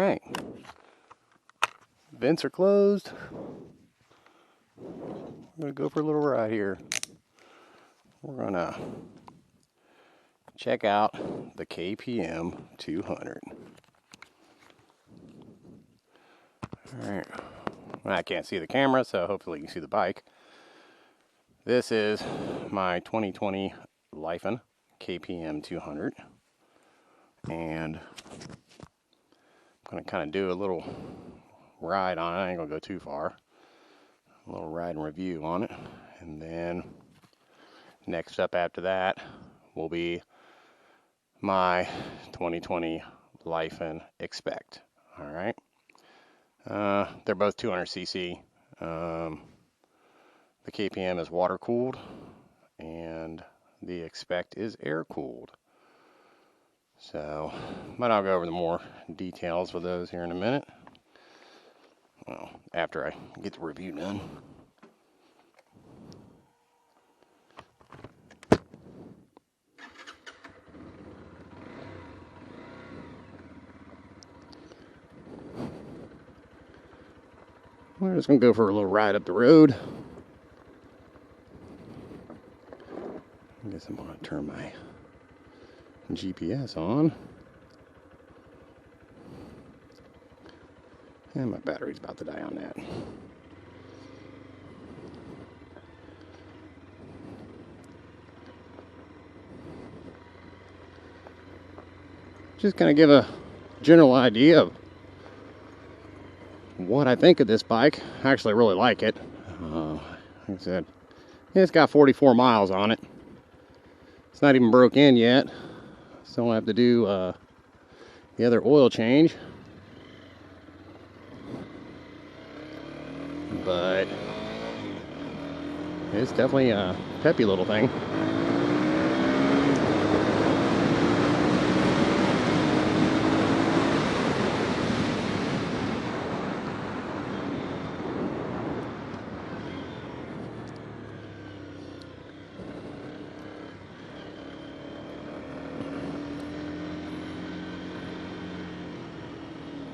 Alright. Vents are closed. I'm going to go for a little ride here. We're going to check out the KPM200. Alright. I can't see the camera, so hopefully you can see the bike. This is my 2020 Lifan KPM200. And I'm going to kind of do a little ride on it. I ain't going to go too far. A little ride and review on it. And then next up after that will be my 2020 Lifan X-Pect. Alright. They're both 200cc. The KPM is water cooled and the X-Pect is air cooled. So, but I'll go over the more details with those here in a minute. Well, after I get the review done. We're just going to go for a little ride up the road. I guess I'm going to turn my GPS on. And my battery's about to die on that. Just kind of give a general idea of what I think of this bike. I actually really like it. Like I said, it's got 44 miles on it. It's not even broke in yet. Still have to do the other oil change. But it's definitely a peppy little thing.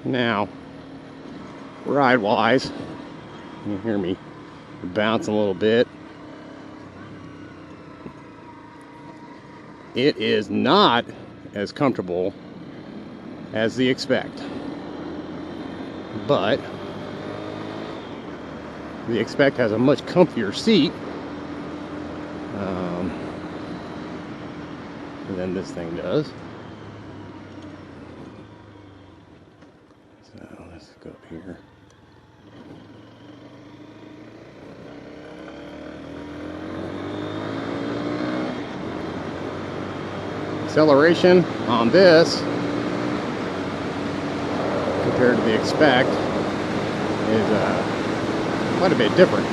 Now, ride-wise, you hear me bouncing a little bit. It is not as comfortable as the X-Pect, but the X-Pect has a much comfier seat than this thing does. So let's go up here. Acceleration on this compared to the X-Pect is quite a bit different.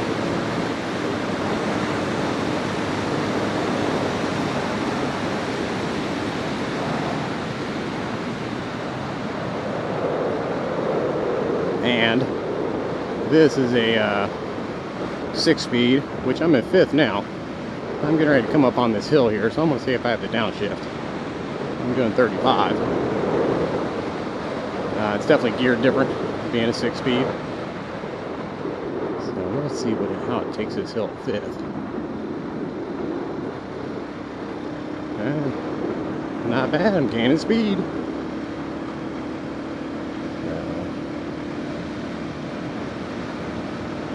And this is a 6-speed, which I'm at 5th now. I'm getting ready to come up on this hill here, so I'm going to see if I have to downshift. I'm doing 35. It's definitely geared different, being a 6-speed. So let's see how it takes this hill at 5th. Not bad, I'm gaining speed.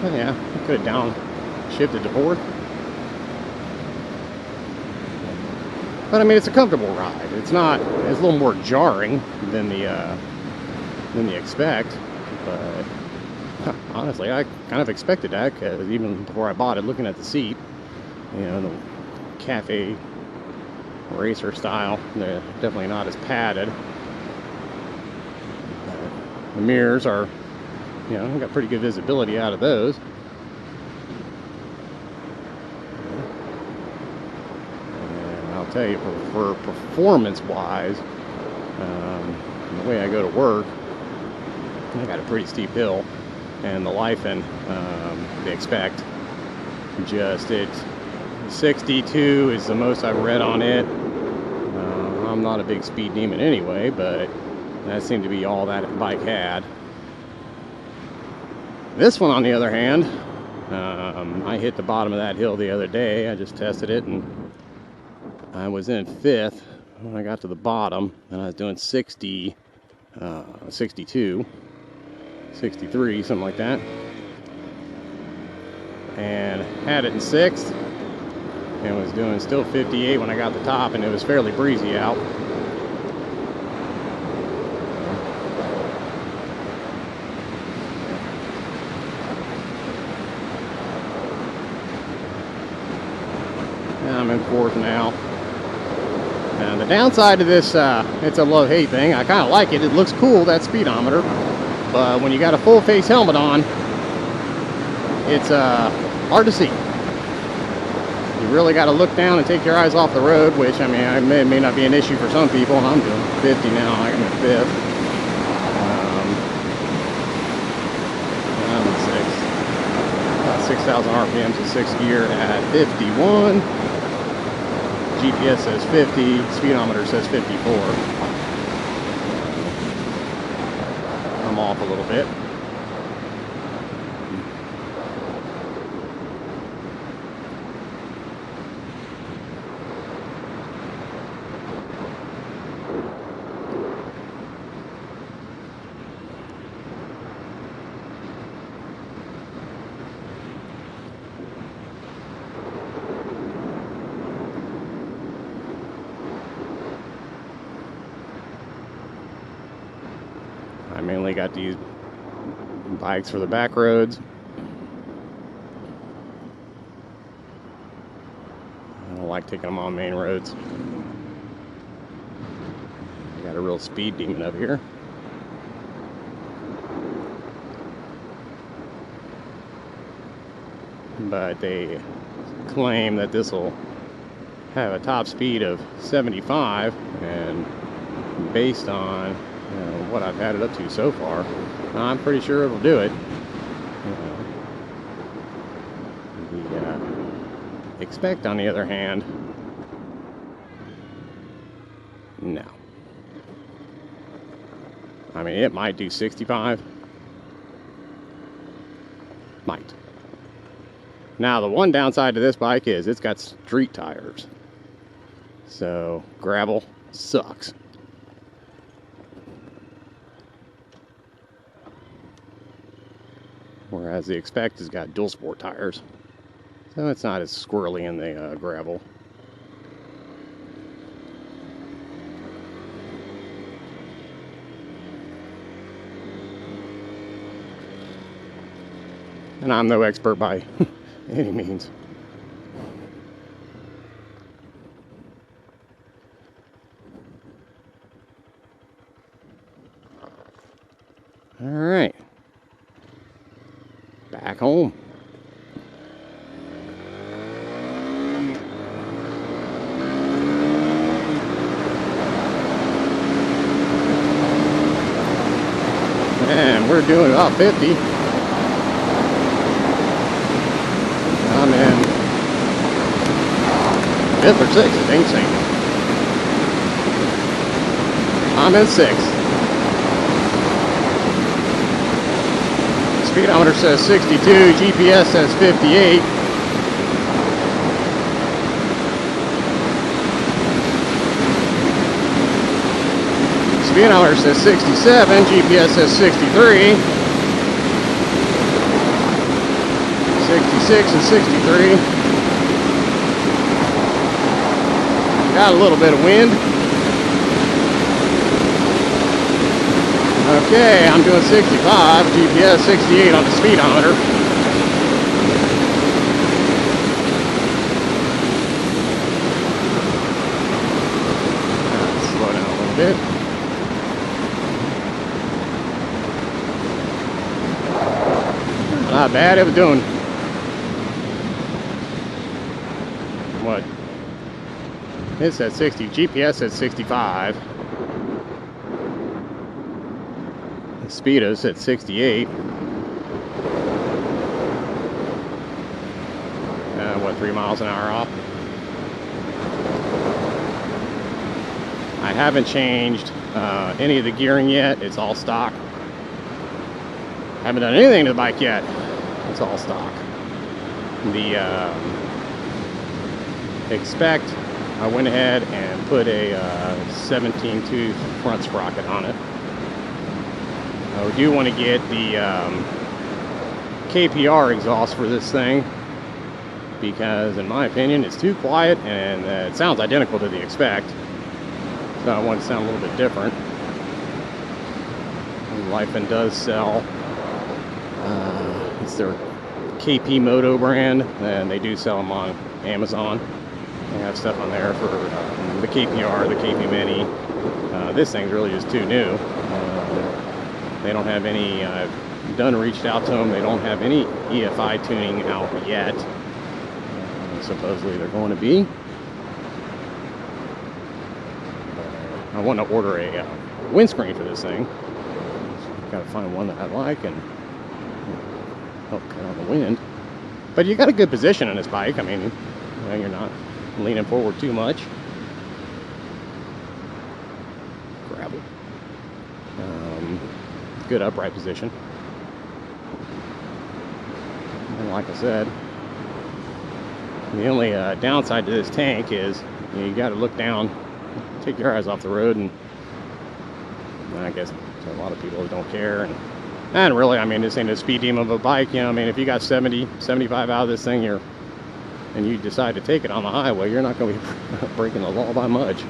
Yeah, I could have downshifted to 4th. But I mean, it's a comfortable ride. It's a little more jarring than the X-Pect, but honestly, I kind of expected that, because even before I bought it, looking at the seat, you know, the cafe racer style, they're definitely not as padded. The mirrors are, you know, got pretty good visibility out of those. And I'll tell you, for performance-wise, the way I go to work, I got a pretty steep hill, and the Lifan, the X-Pect, it's 62 is the most I've read on it. I'm not a big speed demon anyway, but That seemed to be all that bike had. This one, on the other hand, I hit the bottom of that hill the other day. I just tested it, and I was in 5th when I got to the bottom, and I was doing 60, 62, 63, something like that. And had it in 6th, and was doing still 58 when I got to the top, and it was fairly breezy out. I'm in 4th now. And the downside to this, it's a love-hate thing. I kind of like it. It looks cool, that speedometer. But when you got a full-face helmet on, it's hard to see. You really got to look down and take your eyes off the road, which, I mean, it may not be an issue for some people. I'm doing 50 now. I'm in 5th. I'm in 6th. About 6,000 RPMs in 6th gear at 51. GPS says 50, speedometer says 54. I'm off a little bit. I mainly got these bikes for the back roads. I don't like taking them on main roads. I got a real speed demon up here. But they claim that this will have a top speed of 75, and based on what I've had it up to so far, I'm pretty sure it'll do it. The X-Pect, on the other hand, no. I mean, it might do 65. Might. Now, the one downside to this bike is it's got street tires. So, gravel sucks. Whereas the X-Pect has got dual sport tires, so it's not as squirrely in the gravel. And I'm no expert by any means. All right. Back home. And we're doing about 50. I'm in 5th or 6th, it ain't saying. I'm in 6th. Speedometer says 62, GPS says 58. Speedometer says 67, GPS says 63. 66 and 63. Got a little bit of wind. Okay, I'm doing 65, GPS 68 on the speedometer. Slow down a little bit. Not bad, it was doing what? It said 60, GPS said 65. Speedos at 68. What, 3 miles an hour off? I haven't changed any of the gearing yet. It's all stock. Haven't done anything to the bike yet. It's all stock. The X-Pect, I went ahead and put a 17-tooth front sprocket on it. I do want to get the KPR exhaust for this thing, because in my opinion it's too quiet, and it sounds identical to the X-Pect, so I want it to sound a little bit different. Lifan does sell, it's their KP brand, and they do sell them on Amazon. They have stuff on there for the KPR, the KP Mini. This thing's really just too new. They don't have any, I've reached out to them, they don't have any EFI tuning out yet. Supposedly they're going to be. I want to order a windscreen for this thing. Got to find one that I like and help cut out the wind. But you got a good position on this bike. I mean, you know, you're not leaning forward too much. Gravel. Good upright position. And like I said, the only downside to this tank is you got to look down, take your eyes off the road, and I guess a lot of people don't care. And really, I mean, this ain't a speed demon of a bike. You know, I mean, if you got 70, 75 out of this thing, and you decide to take it on the highway, you're not going to be breaking the law by much.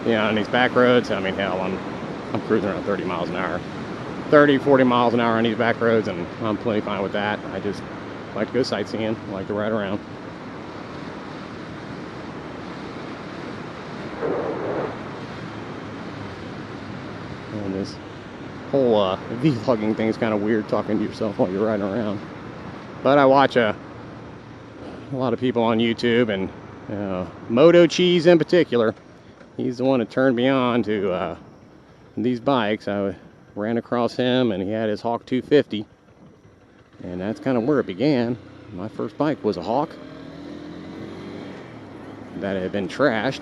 You know, on these back roads, I mean, hell, I'm cruising around 30 miles an hour. 30, 40 miles an hour on these back roads, and I'm plenty fine with that. I just like to go sightseeing, I like to ride around. And this whole vlogging thing is kind of weird, talking to yourself while you're riding around. But I watch a lot of people on YouTube, and Moto Cheese in particular. He's the one that turned me on to these bikes. I ran across him, and he had his Hawk 250, and that's kind of where it began. My first bike was a Hawk that had been trashed,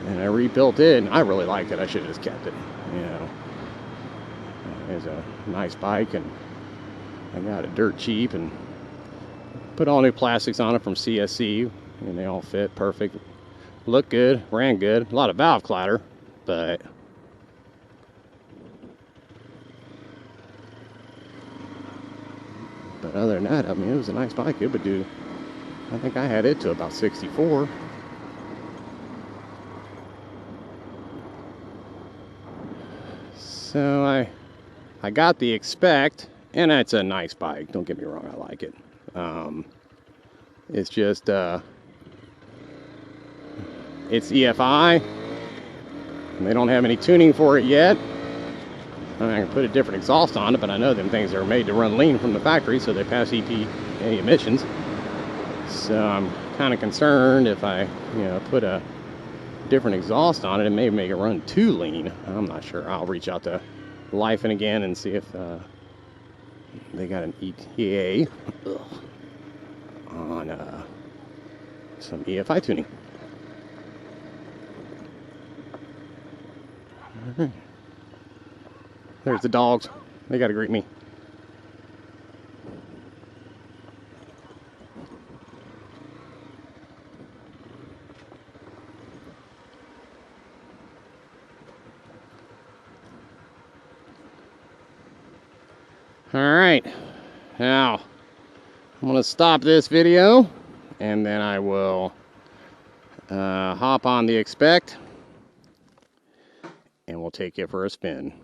and I rebuilt it, and I really liked it. I should have just kept it, you know. It was a nice bike, and I got it dirt cheap and put all new plastics on it from CSC, and they all fit perfect. Looked good, ran good. A lot of valve clatter, but other than that, I mean, it was a nice bike. It would do, I think I had it to about 64. So I got the X-Pect, and it's a nice bike. Don't get me wrong, I like it. It's just, it's EFI, and they don't have any tuning for it yet. I mean, I can put a different exhaust on it, but I know them things are made to run lean from the factory, so they pass EPA emissions. So I'm kind of concerned if I, put a different exhaust on it, it may make it run too lean. I'm not sure. I'll reach out to Lifan again and see if they got an ETA on some EFI tuning. All right. There's the dogs. They got to greet me. All right. Now, I'm going to stop this video, and then I will hop on the X-Pect, and we'll take it for a spin.